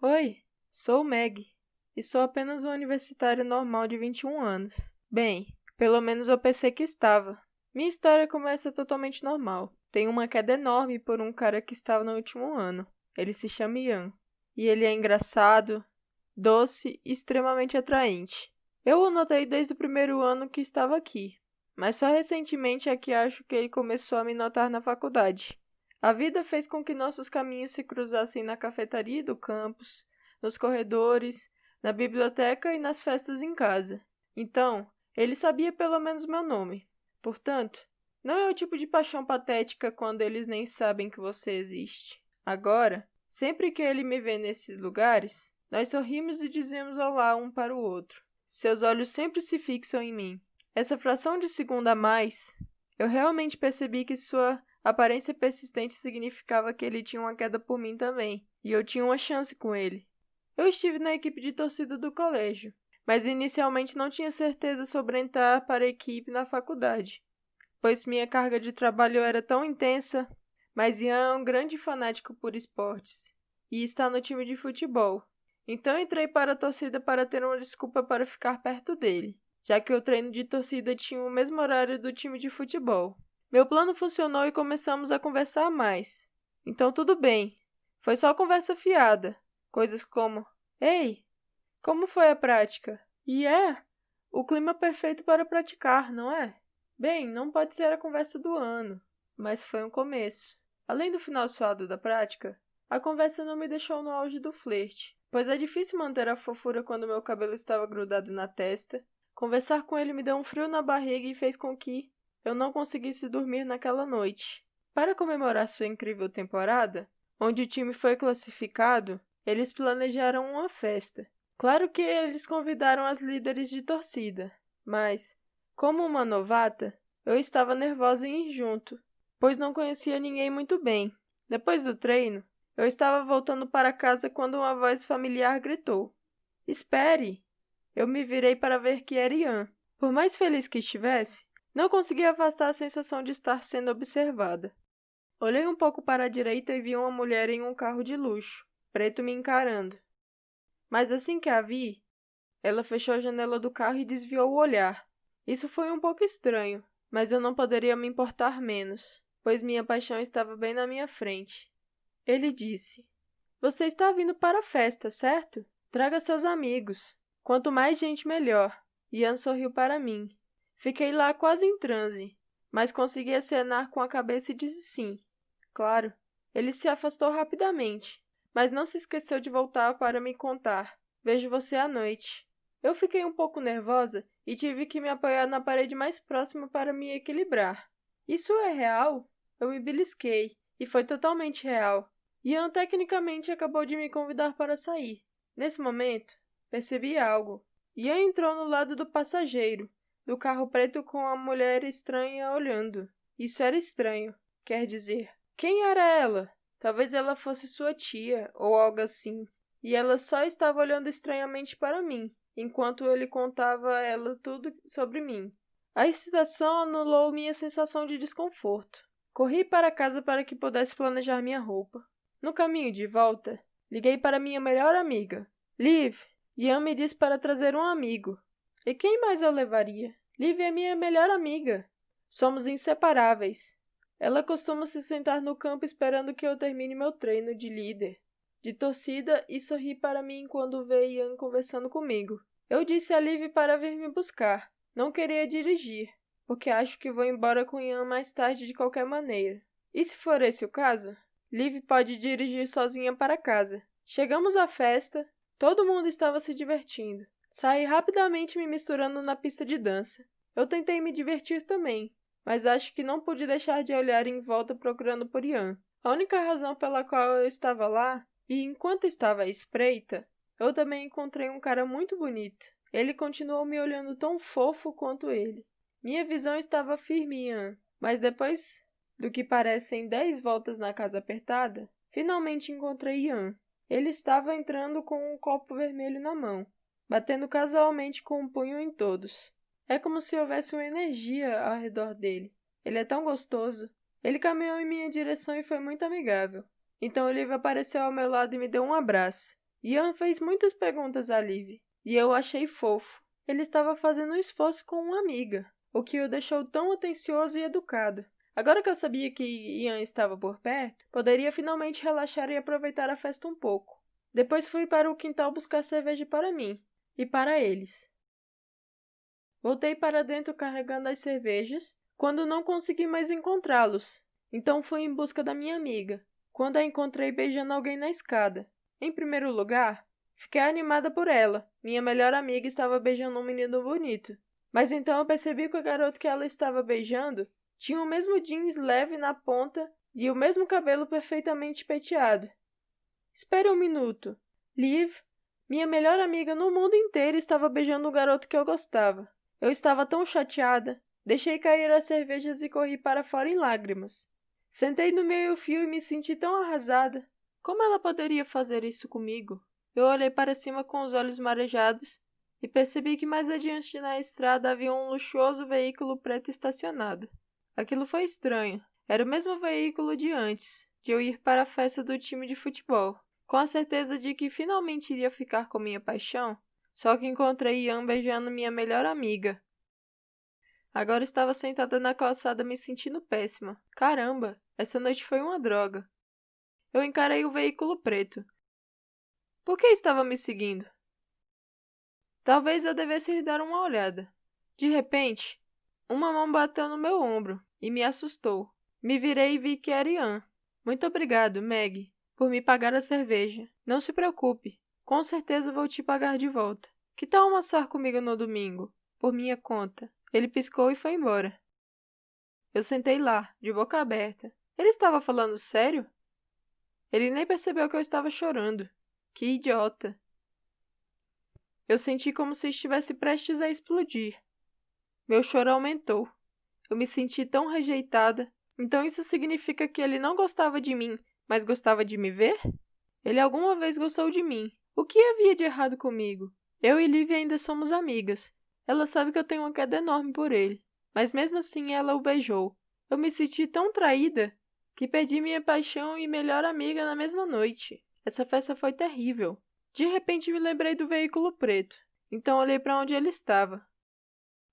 Oi, sou Meg e sou apenas uma universitária normal de 21 anos. Bem, pelo menos eu pensei que estava. Minha história começa totalmente normal. Tenho uma queda enorme por um cara que estava no último ano. Ele se chama Ian. E ele é engraçado, doce e extremamente atraente. Eu o notei desde o primeiro ano que estava aqui, mas só recentemente é que acho que ele começou a me notar na faculdade. A vida fez com que nossos caminhos se cruzassem na cafeteria do campus, nos corredores, na biblioteca e nas festas em casa. Então, ele sabia pelo menos meu nome. Portanto, não é o tipo de paixão patética quando eles nem sabem que você existe. Agora, sempre que ele me vê nesses lugares, nós sorrimos e dizemos olá um para o outro. Seus olhos sempre se fixam em mim. Essa fração de segundo a mais, eu realmente percebi que sua aparência persistente significava que ele tinha uma queda por mim também, e eu tinha uma chance com ele. Eu estive na equipe de torcida do colégio, mas inicialmente não tinha certeza sobre entrar para a equipe na faculdade, pois minha carga de trabalho era tão intensa. Mas Ian é um grande fanático por esportes, e está no time de futebol. Então entrei para a torcida para ter uma desculpa para ficar perto dele, já que o treino de torcida tinha o mesmo horário do time de futebol. Meu plano funcionou e começamos a conversar mais. Então tudo bem. Foi só conversa fiada. Coisas como: Ei, como foi a prática? E o clima perfeito para praticar, não é? Bem, não pode ser a conversa do ano, mas foi um começo. Além do final suado da prática, a conversa não me deixou no auge do flerte, pois é difícil manter a fofura quando meu cabelo estava grudado na testa. Conversar com ele me deu um frio na barriga e fez com que eu não conseguisse dormir naquela noite. Para comemorar sua incrível temporada, onde o time foi classificado, eles planejaram uma festa. Claro que eles convidaram as líderes de torcida, mas, como uma novata, eu estava nervosa em ir junto, pois não conhecia ninguém muito bem. Depois do treino, eu estava voltando para casa quando uma voz familiar gritou: Espere! Eu me virei para ver que era Ian. Por mais feliz que estivesse, não conseguia afastar a sensação de estar sendo observada. Olhei um pouco para a direita e vi uma mulher em um carro de luxo, preto me encarando. Mas assim que a vi, ela fechou a janela do carro e desviou o olhar. Isso foi um pouco estranho, mas eu não poderia me importar menos, pois minha paixão estava bem na minha frente. Ele disse: Você está vindo para a festa, certo? Traga seus amigos. Quanto mais gente, melhor. Ian sorriu para mim. Fiquei lá quase em transe, mas consegui acenar com a cabeça e disse sim. Claro. Ele se afastou rapidamente, mas não se esqueceu de voltar para me contar: Vejo você à noite. Eu fiquei um pouco nervosa e tive que me apoiar na parede mais próxima para me equilibrar. Isso é real? Eu me belisquei, e foi totalmente real. Ian tecnicamente acabou de me convidar para sair. Nesse momento, percebi algo. Ian entrou no lado do passageiro, do carro preto com a mulher estranha olhando. Isso era estranho, quer dizer. Quem era ela? Talvez ela fosse sua tia, ou algo assim. E ela só estava olhando estranhamente para mim, enquanto ele contava a ela tudo sobre mim. A excitação anulou minha sensação de desconforto. Corri para casa para que pudesse planejar minha roupa. No caminho de volta, liguei para minha melhor amiga. Liv, Ian me disse para trazer um amigo. E quem mais eu levaria? Liv é minha melhor amiga. Somos inseparáveis. Ela costuma se sentar no campo esperando que eu termine meu treino de líder, de torcida, e sorri para mim quando vê Ian conversando comigo. Eu disse a Liv para vir me buscar. Não queria dirigir, porque acho que vou embora com Ian mais tarde de qualquer maneira. E se for esse o caso, Liv pode dirigir sozinha para casa. Chegamos à festa, todo mundo estava se divertindo. Saí rapidamente me misturando na pista de dança. Eu tentei me divertir também, mas acho que não pude deixar de olhar em volta procurando por Ian. A única razão pela qual eu estava lá, e enquanto estava à espreita, eu também encontrei um cara muito bonito. Ele continuou me olhando tão fofo quanto ele. Minha visão estava firme em Ian, mas depois do que parecem 10 voltas na casa apertada, finalmente encontrei Ian. Ele estava entrando com um copo vermelho na mão, batendo casualmente com um punho em todos. É como se houvesse uma energia ao redor dele. Ele é tão gostoso. Ele caminhou em minha direção e foi muito amigável. Então Olivia apareceu ao meu lado e me deu um abraço. Ian fez muitas perguntas a Liv, e eu achei fofo. Ele estava fazendo um esforço com uma amiga, o que o deixou tão atencioso e educado. Agora que eu sabia que Ian estava por perto, poderia finalmente relaxar e aproveitar a festa um pouco. Depois fui para o quintal buscar cerveja para mim e para eles. Voltei para dentro carregando as cervejas, quando não consegui mais encontrá-los. Então fui em busca da minha amiga, quando a encontrei beijando alguém na escada. Em primeiro lugar, fiquei animada por ela. Minha melhor amiga estava beijando um menino bonito. Mas então eu percebi que o garoto que ela estava beijando tinha o mesmo jeans leve na ponta e o mesmo cabelo perfeitamente penteado. Espere um minuto. Liv, minha melhor amiga no mundo inteiro, estava beijando o garoto que eu gostava. Eu estava tão chateada. Deixei cair as cervejas e corri para fora em lágrimas. Sentei no meio-fio e me senti tão arrasada. Como ela poderia fazer isso comigo? Eu olhei para cima com os olhos marejados e percebi que mais adiante na estrada havia um luxuoso veículo preto estacionado. Aquilo foi estranho. Era o mesmo veículo de antes, de eu ir para a festa do time de futebol, com a certeza de que finalmente iria ficar com minha paixão, só que encontrei Ian beijando minha melhor amiga. Agora estava sentada na calçada me sentindo péssima. Caramba, essa noite foi uma droga. Eu encarei o veículo preto. Por que estava me seguindo? Talvez eu devesse ir dar uma olhada. De repente, uma mão bateu no meu ombro e me assustou. Me virei e vi que era Ian. Muito obrigado, Meg, por me pagar a cerveja. Não se preocupe, com certeza vou te pagar de volta. Que tal almoçar comigo no domingo? Por minha conta. Ele piscou e foi embora. Eu sentei lá, de boca aberta. Ele estava falando sério? Ele nem percebeu que eu estava chorando. Que idiota. Eu senti como se estivesse prestes a explodir. Meu choro aumentou. Eu me senti tão rejeitada. Então isso significa que ele não gostava de mim, mas gostava de me ver? Ele alguma vez gostou de mim. O que havia de errado comigo? Eu e Liv ainda somos amigas. Ela sabe que eu tenho uma queda enorme por ele. Mas mesmo assim ela o beijou. Eu me senti tão traída que perdi minha paixão e melhor amiga na mesma noite. Essa festa foi terrível. De repente me lembrei do veículo preto. Então olhei para onde ele estava.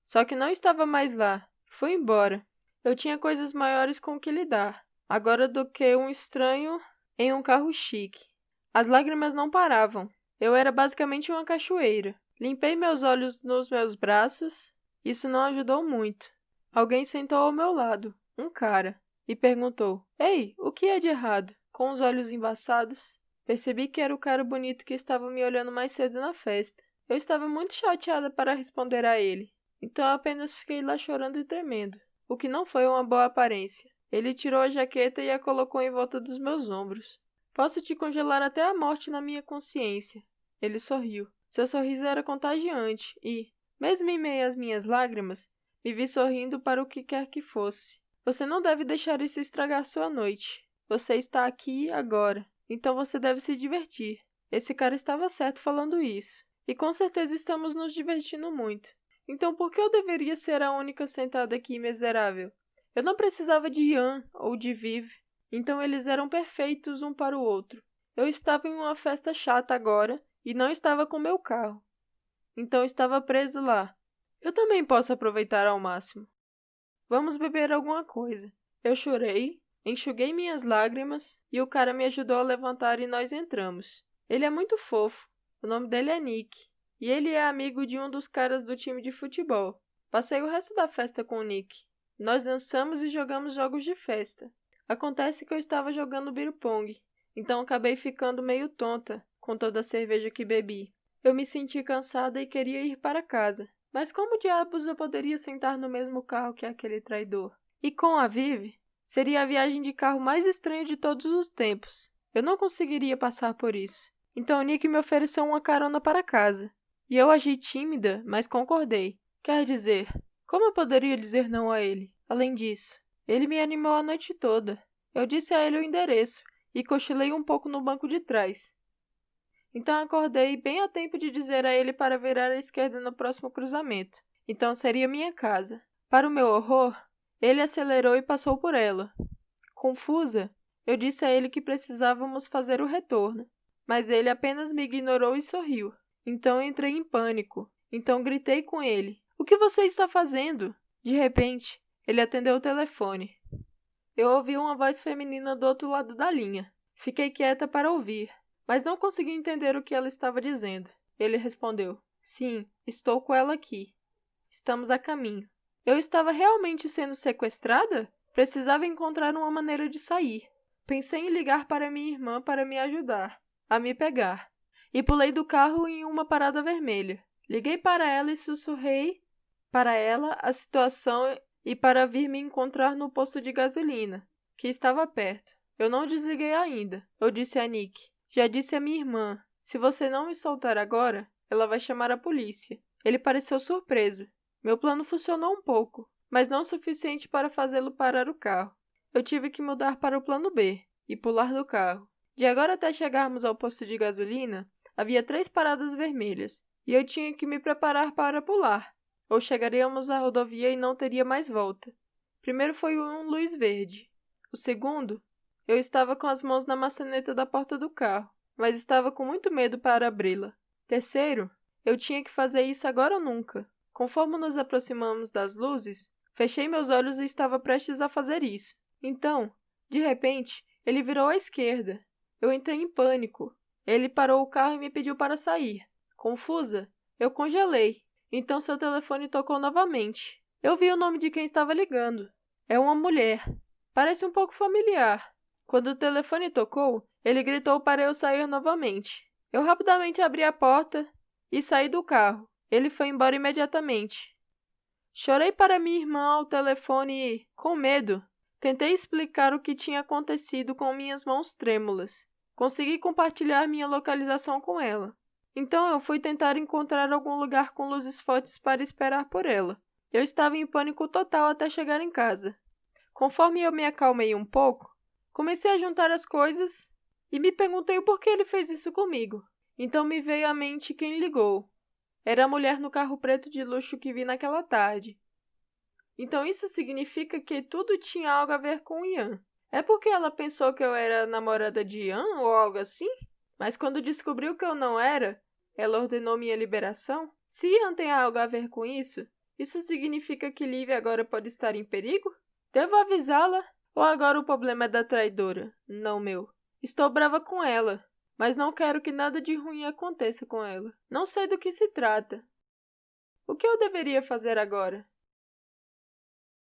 Só que não estava mais lá. Fui embora. Eu tinha coisas maiores com que lidar, agora do que um estranho em um carro chique. As lágrimas não paravam. Eu era basicamente uma cachoeira. Limpei meus olhos nos meus braços. Isso não ajudou muito. Alguém sentou ao meu lado, um cara, e perguntou: Ei, o que é de errado? Com os olhos embaçados, percebi que era o cara bonito que estava me olhando mais cedo na festa. Eu estava muito chateada para responder a ele, então apenas fiquei lá chorando e tremendo, o que não foi uma boa aparência. Ele tirou a jaqueta e a colocou em volta dos meus ombros. Posso te congelar até a morte na minha consciência. Ele sorriu. Seu sorriso era contagiante e, mesmo em meio às minhas lágrimas, me vi sorrindo para o que quer que fosse. Você não deve deixar isso estragar sua noite. Você está aqui agora, então você deve se divertir. Esse cara estava certo falando isso. E com certeza estamos nos divertindo muito. Então por que eu deveria ser a única sentada aqui miserável? Eu não precisava de Ian ou de Viv. Então eles eram perfeitos um para o outro. Eu estava em uma festa chata agora e não estava com meu carro. Então estava preso lá. Eu também posso aproveitar ao máximo. Vamos beber alguma coisa. Eu chorei, enxuguei minhas lágrimas e o cara me ajudou a levantar e nós entramos. Ele é muito fofo. O nome dele é Nick. E ele é amigo de um dos caras do time de futebol. Passei o resto da festa com o Nick. Nós dançamos e jogamos jogos de festa. Acontece que eu estava jogando beer pong, então acabei ficando meio tonta com toda a cerveja que bebi. Eu me senti cansada e queria ir para casa. Mas como diabos eu poderia sentar no mesmo carro que aquele traidor? E com a Viv, seria a viagem de carro mais estranha de todos os tempos. Eu não conseguiria passar por isso. Então o Nick me ofereceu uma carona para casa. E eu agi tímida, mas concordei. Quer dizer, como eu poderia dizer não a ele? Além disso, ele me animou a noite toda. Eu disse a ele o endereço e cochilei um pouco no banco de trás. Então acordei bem a tempo de dizer a ele para virar à esquerda no próximo cruzamento. Então seria minha casa. Para o meu horror, ele acelerou e passou por ela. Confusa, eu disse a ele que precisávamos fazer o retorno. mas ele apenas me ignorou e sorriu. Então entrei em pânico. Então gritei com ele. O que você está fazendo? De repente, ele atendeu o telefone. Eu ouvi uma voz feminina do outro lado da linha. Fiquei quieta para ouvir, mas não consegui entender o que ela estava dizendo. Ele respondeu: Sim, estou com ela aqui. Estamos a caminho. Eu estava realmente sendo sequestrada? Precisava encontrar uma maneira de sair. Pensei em ligar para minha irmã para me ajudar a me pegar. E pulei do carro em uma parada vermelha. Liguei para ela e sussurrei para ela a situação e para vir me encontrar no posto de gasolina, que estava perto. Eu não desliguei ainda. Eu disse a Nick. Já disse a minha irmã. Se você não me soltar agora, ela vai chamar a polícia. Ele pareceu surpreso. Meu plano funcionou um pouco, mas não o suficiente para fazê-lo parar o carro. Eu tive que mudar para o plano B e pular do carro. De agora até chegarmos ao posto de gasolina, havia 3 paradas vermelhas, e eu tinha que me preparar para pular, ou chegaríamos à rodovia e não teria mais volta. Primeiro foi um luz verde. O segundo, eu estava com as mãos na maçaneta da porta do carro, mas estava com muito medo para abri-la. Terceiro, eu tinha que fazer isso agora ou nunca. Conforme nos aproximamos das luzes, fechei meus olhos e estava prestes a fazer isso. Então, de repente, ele virou à esquerda. Eu entrei em pânico. Ele parou o carro e me pediu para sair. Confusa, eu congelei. Então seu telefone tocou novamente. Eu vi o nome de quem estava ligando. É uma mulher. Parece um pouco familiar. Quando o telefone tocou, ele gritou para eu sair novamente. Eu rapidamente abri a porta e saí do carro. Ele foi embora imediatamente. Chorei para minha irmã ao telefone e, com medo, tentei explicar o que tinha acontecido com minhas mãos trêmulas. Consegui compartilhar minha localização com ela. Então eu fui tentar encontrar algum lugar com luzes fortes para esperar por ela. Eu estava em pânico total até chegar em casa. Conforme eu me acalmei um pouco, comecei a juntar as coisas e me perguntei o porquê ele fez isso comigo. Então me veio à mente quem ligou. Era a mulher no carro preto de luxo que vi naquela tarde. Então isso significa que tudo tinha algo a ver com Ian. É porque ela pensou que eu era namorada de Ian ou algo assim? Mas quando descobriu que eu não era, ela ordenou minha liberação? Se Ian tem algo a ver com isso significa que Livy agora pode estar em perigo? Devo avisá-la? Ou agora o problema é da traidora, não meu? Estou brava com ela, mas não quero que nada de ruim aconteça com ela. Não sei do que se trata. O que eu deveria fazer agora?